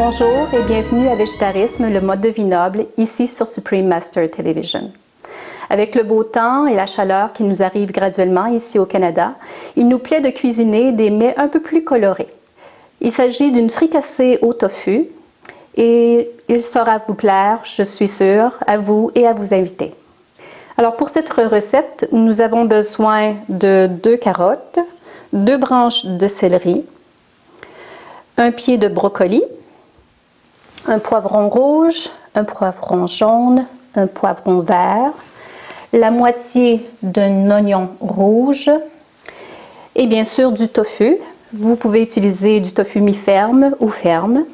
Bonjour et bienvenue à Végétarisme, le mode de vie noble, ici sur Supreme Master Television. Avec le beau temps et la chaleur qui nous arrive graduellement ici au Canada, il nous plaît de cuisiner des mets un peu plus colorés. Il s'agit d'une fricassée au tofu et il saura vous plaire, je suis sûre, à vous et à vos invités. Alors pour cette recette, nous avons besoin de 2 carottes, 2 branches de céleri, un pied de brocoli, un poivron rouge, un poivron jaune, un poivron vert, la moitié d'un oignon rouge et bien sûr du tofu. Vous pouvez utiliser du tofu mi-ferme ou ferme.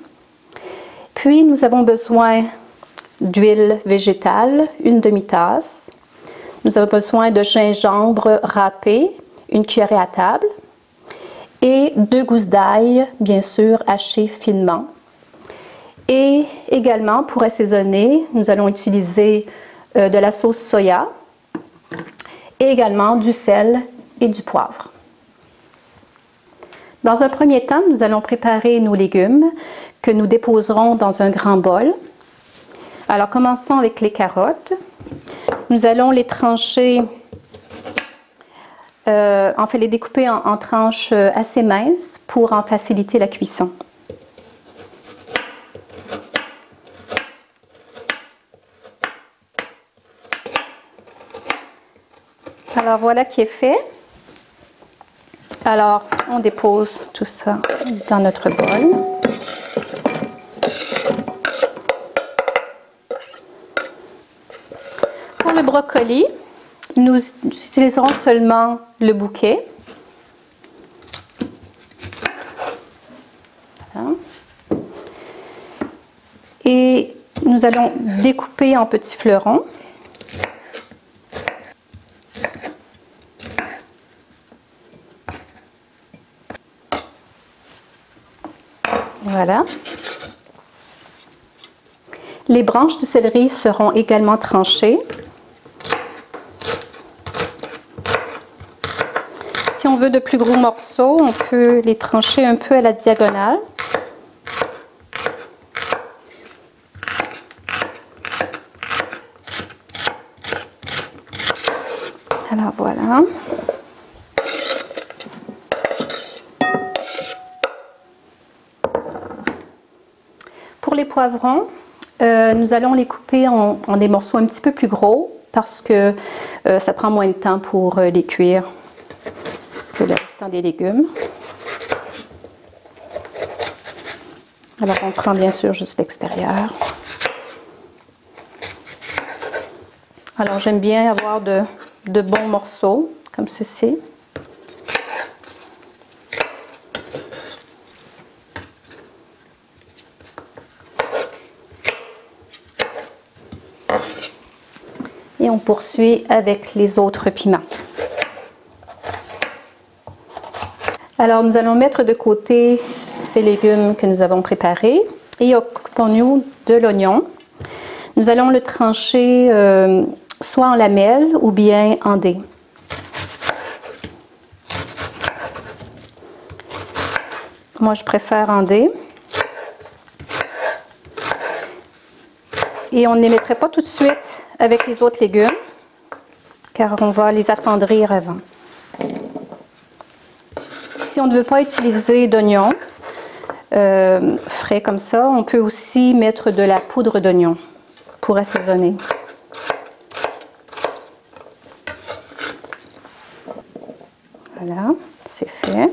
Puis nous avons besoin d'huile végétale, une demi-tasse. Nous avons besoin de gingembre râpé, une cuillerée à table. Et 2 gousses d'ail, bien sûr, hachées finement. Et également, pour assaisonner, nous allons utiliser de la sauce soya et également du sel et du poivre. Dans un premier temps, nous allons préparer nos légumes que nous déposerons dans un grand bol. Alors, commençons avec les carottes. Nous allons les trancher, les découper en tranches assez minces pour en faciliter la cuisson. Alors voilà qui est fait. Alors on dépose tout ça dans notre bol. Pour le brocoli, nous utiliserons seulement le bouquet. Voilà. Et nous allons découper en petits fleurons. Voilà. Les branches de céleri seront également tranchées. Si on veut de plus gros morceaux, on peut les trancher un peu à la diagonale. Alors voilà. Pour les poivrons, nous allons les couper en des morceaux un petit peu plus gros parce que ça prend moins de temps pour les cuire que le restant des légumes. Alors on prend bien sûr juste l'extérieur. Alors j'aime bien avoir de bons morceaux comme ceci. Et on poursuit avec les autres piments. Alors nous allons mettre de côté ces légumes que nous avons préparés et occupons-nous de l'oignon. Nous allons le trancher soit en lamelles ou bien en dés. Moi je préfère en dés. Et on ne les mettrait pas tout de suite avec les autres légumes, car on va les attendrir avant. Si on ne veut pas utiliser d'oignons frais comme ça, on peut aussi mettre de la poudre d'oignon pour assaisonner. Voilà, c'est fait.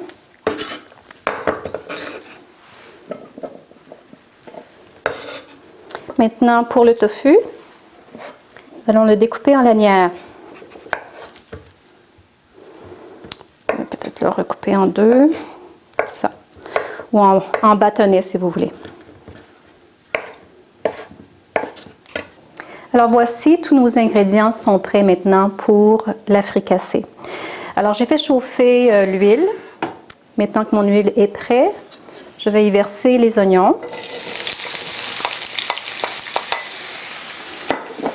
Maintenant, pour le tofu, nous allons le découper en lanières. Peut-être le recouper en 2, ça, ou en bâtonnets si vous voulez. Alors voici, tous nos ingrédients sont prêts maintenant pour la fricassée. Alors j'ai fait chauffer l'huile. Maintenant que mon huile est prête, je vais y verser les oignons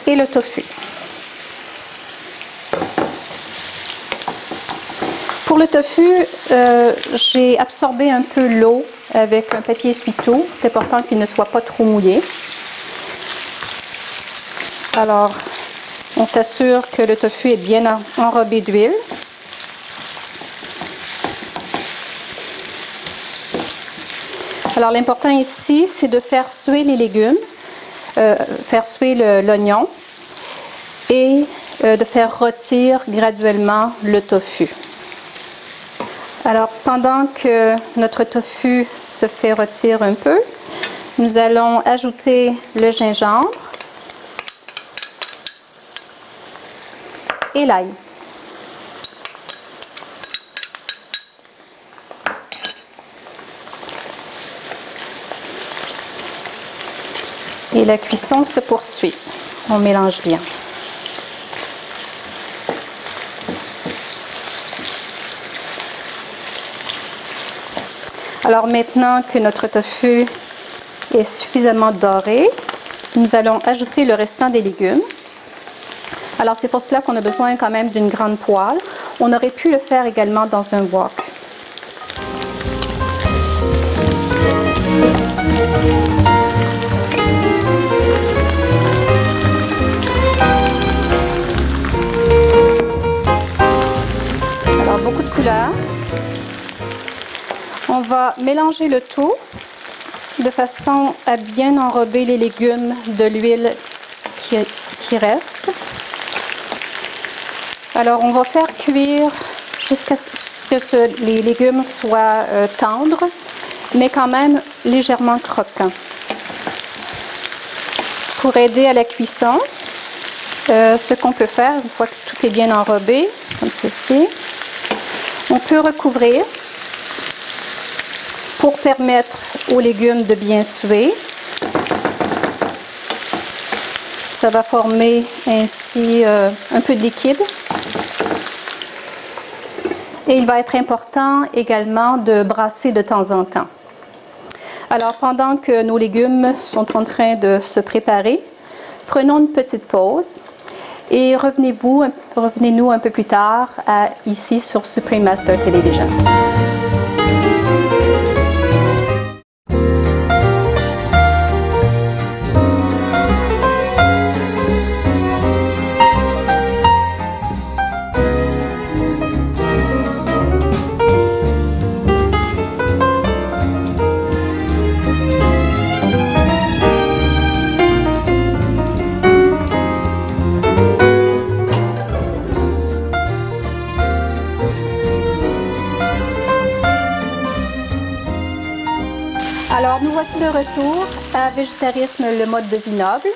et le tofu. Pour le tofu, j'ai absorbé un peu l'eau avec un papier essuie-tout. C'est important qu'il ne soit pas trop mouillé. Alors, on s'assure que le tofu est bien enrobé d'huile. Alors, l'important ici, c'est de faire suer les légumes, faire suer l'oignon et de faire rôtir graduellement le tofu. Alors, pendant que notre tofu se fait rôtir un peu, nous allons ajouter le gingembre et l'ail. Et la cuisson se poursuit. On mélange bien. Alors maintenant que notre tofu est suffisamment doré, nous allons ajouter le restant des légumes. Alors c'est pour cela qu'on a besoin quand même d'une grande poêle. On aurait pu le faire également dans un wok. Alors beaucoup de couleurs. On va mélanger le tout de façon à bien enrober les légumes de l'huile qui reste. Alors, on va faire cuire jusqu'à ce que les légumes soient tendres, mais quand même légèrement croquants. Pour aider à la cuisson, ce qu'on peut faire, une fois que tout est bien enrobé, comme ceci, on peut recouvrir pour permettre aux légumes de bien suer. Ça va former ainsi un peu de liquide. Et il va être important également de brasser de temps en temps. Alors pendant que nos légumes sont en train de se préparer, prenons une petite pause et revenez-nous un peu plus tard ici sur Supreme Master Television. Alors, nous voici de retour à Végétarisme, le mode de vie noble.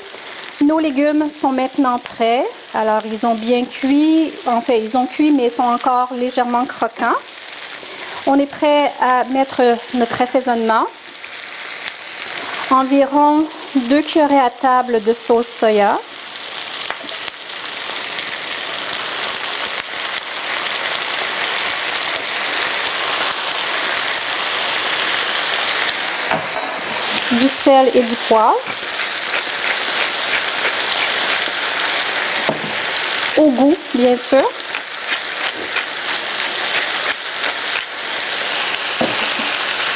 Nos légumes sont maintenant prêts. Alors, ils ont bien cuit. En fait, ils ont cuit, mais ils sont encore légèrement croquants. On est prêt à mettre notre assaisonnement. Environ 2 cuillerées à table de sauce soya. Du sel et du poivre. Au goût, bien sûr.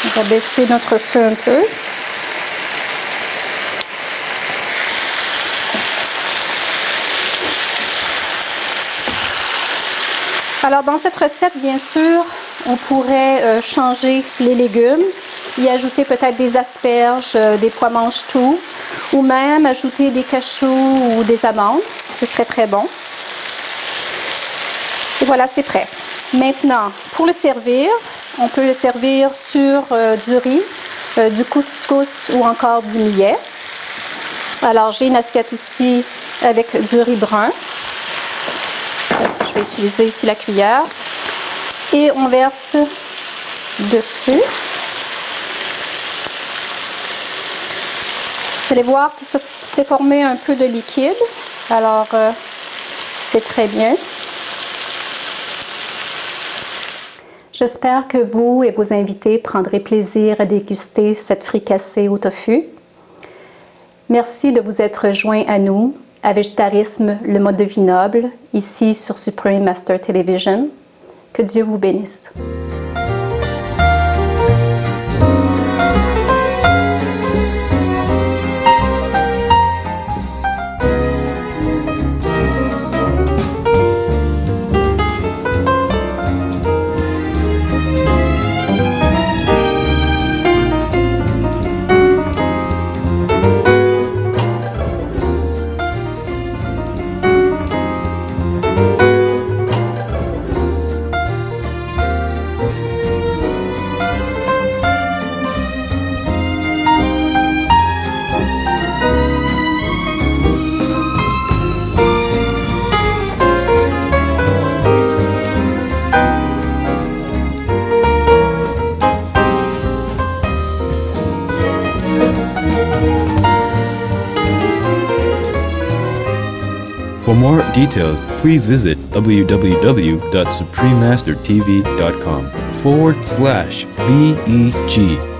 On va baisser notre feu un peu. Alors, dans cette recette, bien sûr, on pourrait changer les légumes, y ajouter peut-être des asperges, des pois mange-tout, ou même ajouter des cachous ou des amandes. Ce serait très bon. Et voilà, c'est prêt. Maintenant, pour le servir, on peut le servir sur du riz, du couscous ou encore du millet. Alors, j'ai une assiette ici avec du riz brun. Je vais utiliser ici la cuillère. Et on verse dessus. Vous allez voir qu'il s'est formé un peu de liquide. Alors, c'est très bien. J'espère que vous et vos invités prendrez plaisir à déguster cette fricassée au tofu. Merci de vous être joints à nous, à Végétarisme, le mode de vie noble, ici sur Supreme Master Television. Que Dieu vous bénisse. For more details, please visit www.suprememastertv.com/BEG.